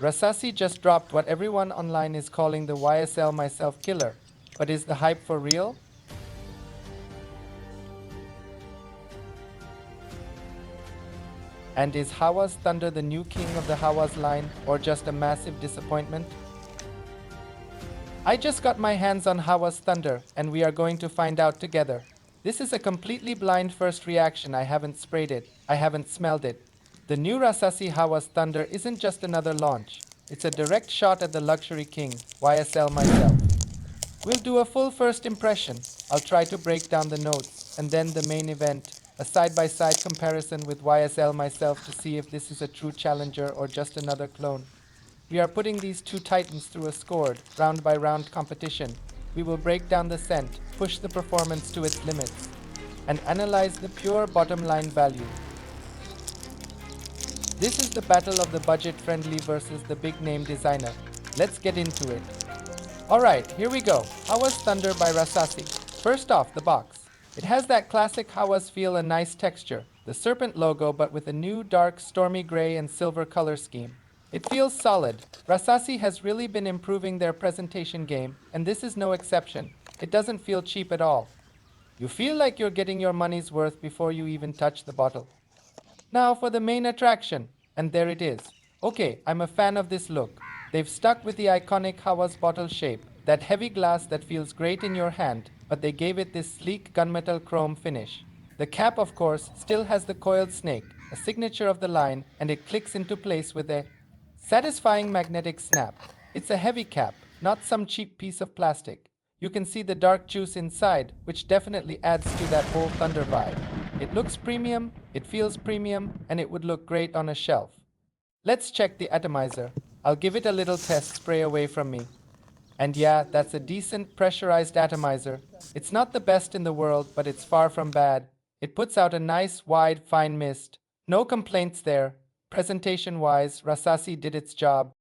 Rasasi just dropped what everyone online is calling the YSL MYSLF killer. But is the hype for real? And is Hawas Thunder the new king of the Hawas line, or just a massive disappointment? I just got my hands on Hawas Thunder, and we are going to find out together. This is a completely blind first reaction. I haven't sprayed it, I haven't smelled it. The new Rasasi Hawas Thunder isn't just another launch. It's a direct shot at the luxury king, YSL myself. We'll do a full first impression. I'll try to break down the notes, and then the main event, a side-by-side comparison with YSL myself to see if this is a true challenger or just another clone. We are putting these two titans through a scored, round-by-round competition. We will break down the scent, push the performance to its limits, and analyze the pure bottom-line value. This is the battle of the budget-friendly versus the big-name designer. Let's get into it. Alright, here we go. Hawas Thunder by Rasasi. First off, the box. It has that classic Hawas feel and nice texture. The serpent logo but with a new dark stormy gray and silver color scheme. It feels solid. Rasasi has really been improving their presentation game, and this is no exception. It doesn't feel cheap at all. You feel like you're getting your money's worth before you even touch the bottle. Now for the main attraction, and there it is. Okay, I'm a fan of this look. They've stuck with the iconic Hawas bottle shape, that heavy glass that feels great in your hand, but they gave it this sleek gunmetal chrome finish. The cap, of course, still has the coiled snake, a signature of the line, and it clicks into place with a satisfying magnetic snap. It's a heavy cap, not some cheap piece of plastic. You can see the dark juice inside, which definitely adds to that whole Thunder vibe. It looks premium, it feels premium, and it would look great on a shelf. Let's check the atomizer. I'll give it a little test spray away from me. And yeah, that's a decent pressurized atomizer. It's not the best in the world, but it's far from bad. It puts out a nice, wide, fine mist. No complaints there. Presentation-wise, Rasasi did its job.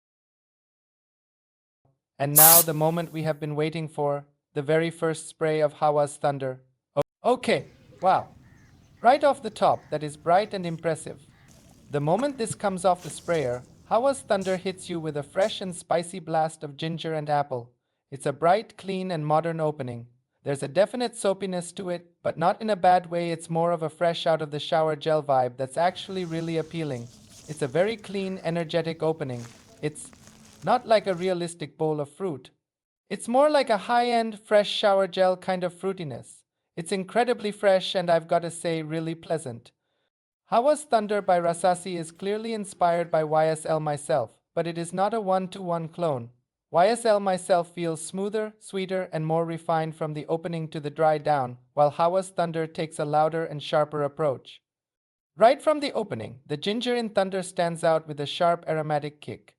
And now the moment we have been waiting for, the very first spray of Hawas Thunder. Okay, wow. Right off the top, that is bright and impressive. The moment this comes off the sprayer, Hawas Thunder hits you with a fresh and spicy blast of ginger and apple. It's a bright, clean, and modern opening. There's a definite soapiness to it, but not in a bad way. It's more of a fresh out of the shower gel vibe that's actually really appealing. It's a very clean, energetic opening. It's not like a realistic bowl of fruit. It's more like a high-end, fresh shower gel kind of fruitiness. It's incredibly fresh and I've got to say really pleasant. Hawas Thunder by Rasasi is clearly inspired by YSL myself, but it is not a one-to-one clone. YSL myself feels smoother, sweeter, and more refined from the opening to the dry down, while Hawas Thunder takes a louder and sharper approach. Right from the opening, the ginger in Thunder stands out with a sharp aromatic kick.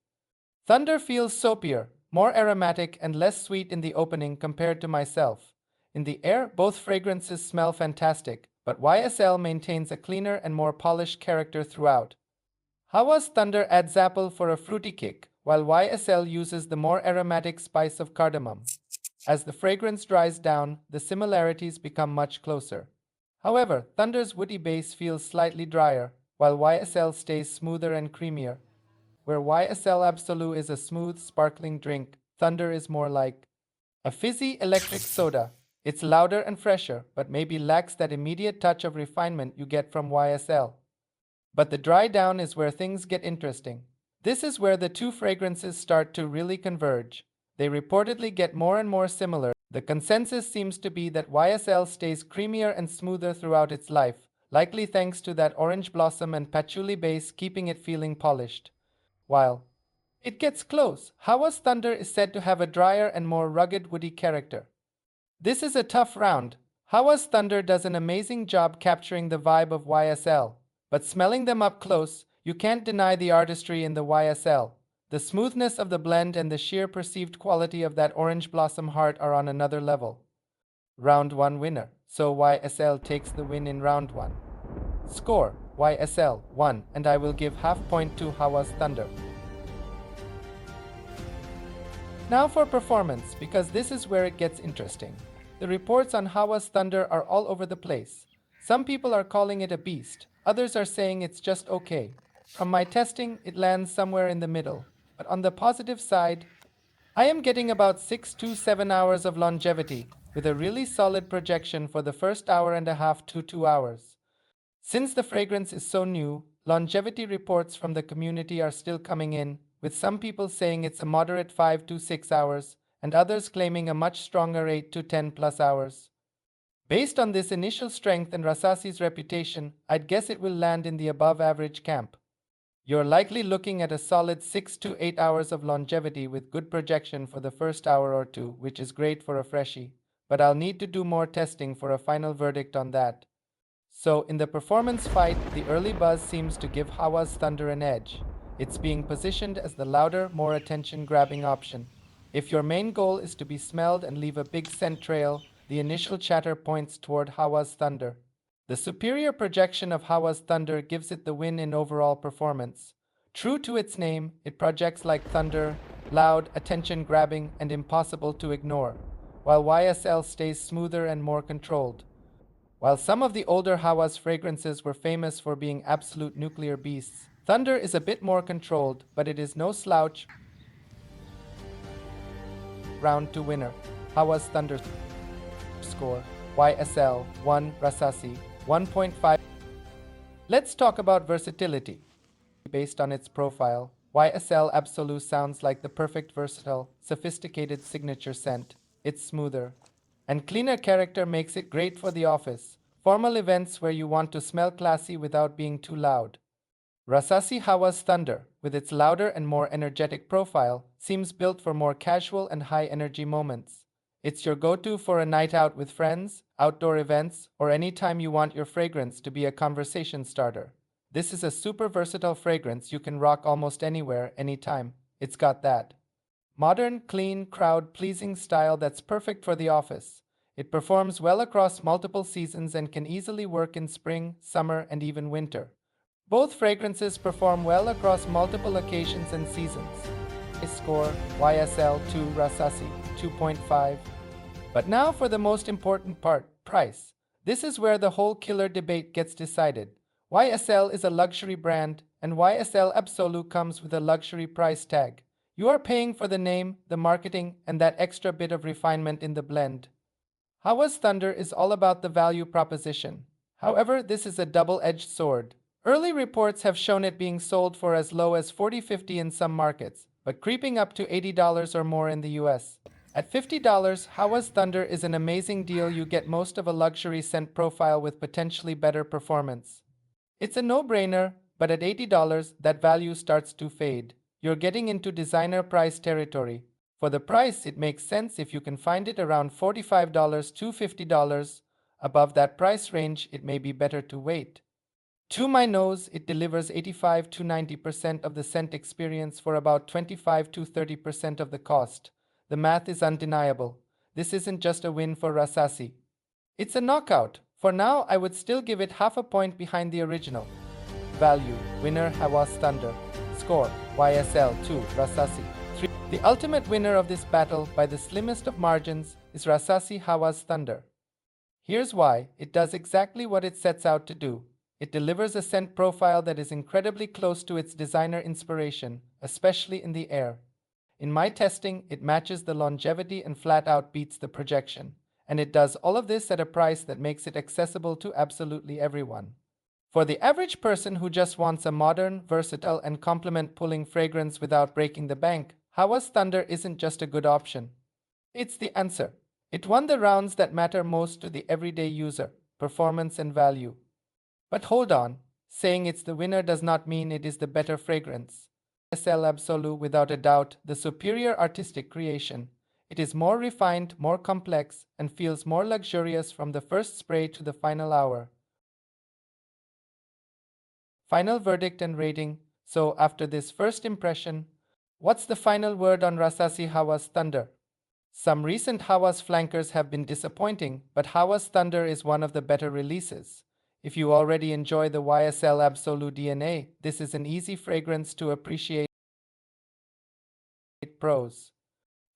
Thunder feels soapier, more aromatic, and less sweet in the opening compared to myself. In the air, both fragrances smell fantastic, but YSL maintains a cleaner and more polished character throughout. Hawas Thunder adds apple for a fruity kick, while YSL uses the more aromatic spice of cardamom. As the fragrance dries down, the similarities become much closer. However, Thunder's woody base feels slightly drier, while YSL stays smoother and creamier. Where YSL L'Absolu is a smooth, sparkling drink, Thunder is more like a fizzy electric soda. It's louder and fresher, but maybe lacks that immediate touch of refinement you get from YSL. But the dry down is where things get interesting. This is where the two fragrances start to really converge. They reportedly get more and more similar. The consensus seems to be that YSL stays creamier and smoother throughout its life, likely thanks to that orange blossom and patchouli base keeping it feeling polished. While it gets close, Hawas Thunder is said to have a drier and more rugged woody character. This is a tough round. Hawas Thunder does an amazing job capturing the vibe of YSL, but smelling them up close, you can't deny the artistry in the YSL. The smoothness of the blend and the sheer perceived quality of that orange blossom heart are on another level. Round 1 winner, so YSL takes the win in round 1. Score, YSL 1, and I will give half point to Hawas Thunder. Now for performance, because this is where it gets interesting. The reports on Hawas Thunder are all over the place. Some people are calling it a beast, others are saying it's just okay. From my testing, it lands somewhere in the middle. but on the positive side, I am getting about 6 to 7 hours of longevity, with a really solid projection for the first hour and a half to 2 hours. Since the fragrance is so new, longevity reports from the community are still coming in, with some people saying it's a moderate 5 to 6 hours, and others claiming a much stronger 8 to 10 plus hours. Based on this initial strength and Rasasi's reputation, I'd guess it will land in the above average camp. You're likely looking at a solid 6 to 8 hours of longevity with good projection for the first hour or two, which is great for a freshie, but I'll need to do more testing for a final verdict on that. So, in the performance fight, the early buzz seems to give Hawas Thunder an edge. It's being positioned as the louder, more attention-grabbing option. If your main goal is to be smelled and leave a big scent trail, the initial chatter points toward Hawas Thunder. The superior projection of Hawas Thunder gives it the win in overall performance. True to its name, it projects like thunder, loud, attention-grabbing, and impossible to ignore, while YSL stays smoother and more controlled. While some of the older Hawas fragrances were famous for being absolute nuclear beasts, Thunder is a bit more controlled, but it is no slouch. Round 2 winner, Hawas Thunder score, YSL 1, Rasasi 1.5. Let's talk about versatility. Based on its profile, YSL L'Absolu sounds like the perfect versatile, sophisticated signature scent. It's smoother and cleaner character makes it great for the office, formal events where you want to smell classy without being too loud. Rasasi Hawas Thunder, with its louder and more energetic profile, seems built for more casual and high-energy moments. It's your go-to for a night out with friends, outdoor events, or any time you want your fragrance to be a conversation starter. This is a super versatile fragrance you can rock almost anywhere, anytime. It's got that modern, clean, crowd-pleasing style that's perfect for the office. It performs well across multiple seasons and can easily work in spring, summer, and even winter. Both fragrances perform well across multiple occasions and seasons. Score, YSL 2, Rasasi 2.5. But now for the most important part, price. This is where the whole killer debate gets decided. YSL is a luxury brand, and YSL L'Absolu comes with a luxury price tag. You are paying for the name, the marketing, and that extra bit of refinement in the blend. Hawas Thunder is all about the value proposition. However, this is a double-edged sword. Early reports have shown it being sold for as low as $40-50 in some markets, but creeping up to $80 or more in the US. At $50, Hawas Thunder is an amazing deal. You get most of a luxury scent profile with potentially better performance. It's a no-brainer, but at $80, that value starts to fade. You're getting into designer price territory. For the price, it makes sense if you can find it around $45 to $50. Above that price range, it may be better to wait. To my nose, it delivers 85 to 90% of the scent experience for about 25 to 30% of the cost. The math is undeniable. This isn't just a win for Rasasi. It's a knockout. For now, I would still give it half a point behind the original. Value, winner Hawas Thunder. Score, YSL 2, Rasasi 3. The ultimate winner of this battle by the slimmest of margins is Rasasi Hawas Thunder. Here's why. It does exactly what it sets out to do. It delivers a scent profile that is incredibly close to its designer inspiration, especially in the air. In my testing, it matches the longevity and flat out beats the projection. And it does all of this at a price that makes it accessible to absolutely everyone. For the average person who just wants a modern, versatile, and compliment-pulling fragrance without breaking the bank, Hawas Thunder isn't just a good option. It's the answer. It won the rounds that matter most to the everyday user, performance and value. But hold on, saying it's the winner does not mean it is the better fragrance. YSL L'Absolu, without a doubt, the superior artistic creation. It is more refined, more complex, and feels more luxurious from the first spray to the final hour. Final verdict and rating. So after this first impression, what's the final word on Rasasi Hawas Thunder? Some recent Hawas flankers have been disappointing, but Hawas Thunder is one of the better releases. If you already enjoy the YSL L'Absolu DNA, this is an easy fragrance to appreciate. Pros.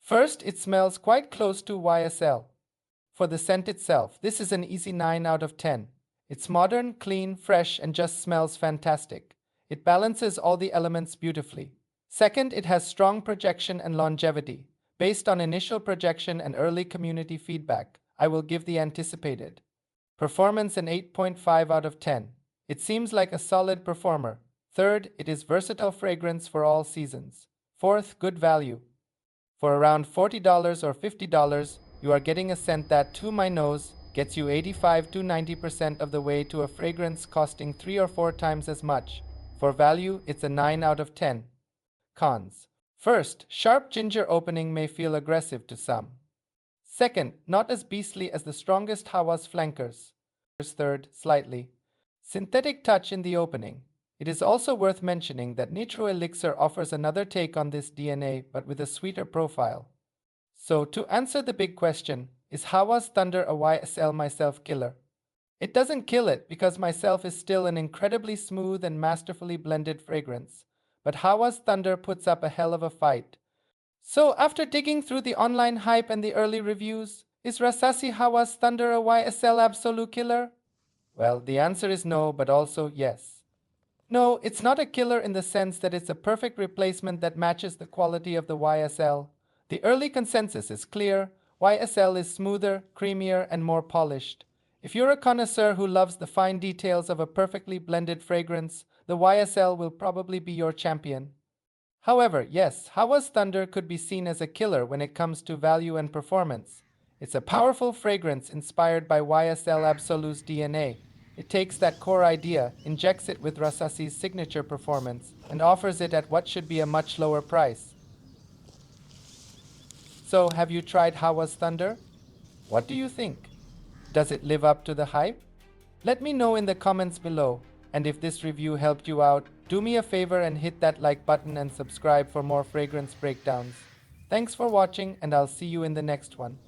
First, it smells quite close to YSL. For the scent itself, this is an easy 9 out of 10. It's modern, clean, fresh, and just smells fantastic. It balances all the elements beautifully. Second, it has strong projection and longevity. Based on initial projection and early community feedback, I will give the anticipated performance an 8.5 out of 10. It seems like a solid performer. Third, it is versatile fragrance for all seasons. Fourth, good value. For around $40 or $50, you are getting a scent that, to my nose, gets you 85 to 90% of the way to a fragrance costing 3 or 4 times as much. For value, it's a 9 out of 10. Cons. First, sharp ginger opening may feel aggressive to some. Second, not as beastly as the strongest Hawas flankers. Third, slightly synthetic touch in the opening. It is also worth mentioning that Nitro Elixir offers another take on this DNA but with a sweeter profile. So, to answer the big question, is Hawas Thunder a YSL MYSLF killer? It doesn't kill it because MYSLF is still an incredibly smooth and masterfully blended fragrance, but Hawas Thunder puts up a hell of a fight. So, after digging through the online hype and the early reviews, is Rasasi Hawas Thunder a YSL L'Absolu killer? Well, the answer is no, but also yes. No, it's not a killer in the sense that it's a perfect replacement that matches the quality of the YSL. The early consensus is clear. YSL is smoother, creamier, and more polished. If you're a connoisseur who loves the fine details of a perfectly blended fragrance, the YSL will probably be your champion. However, yes, Hawas Thunder could be seen as a killer when it comes to value and performance. It's a powerful fragrance inspired by YSL L'Absolu's DNA. It takes that core idea, injects it with Rasasi's signature performance, and offers it at what should be a much lower price. So, have you tried Hawas Thunder? What do you think? Does it live up to the hype? Let me know in the comments below. And if this review helped you out, do me a favor and hit that like button and subscribe for more fragrance breakdowns. Thanks for watching, and I'll see you in the next one.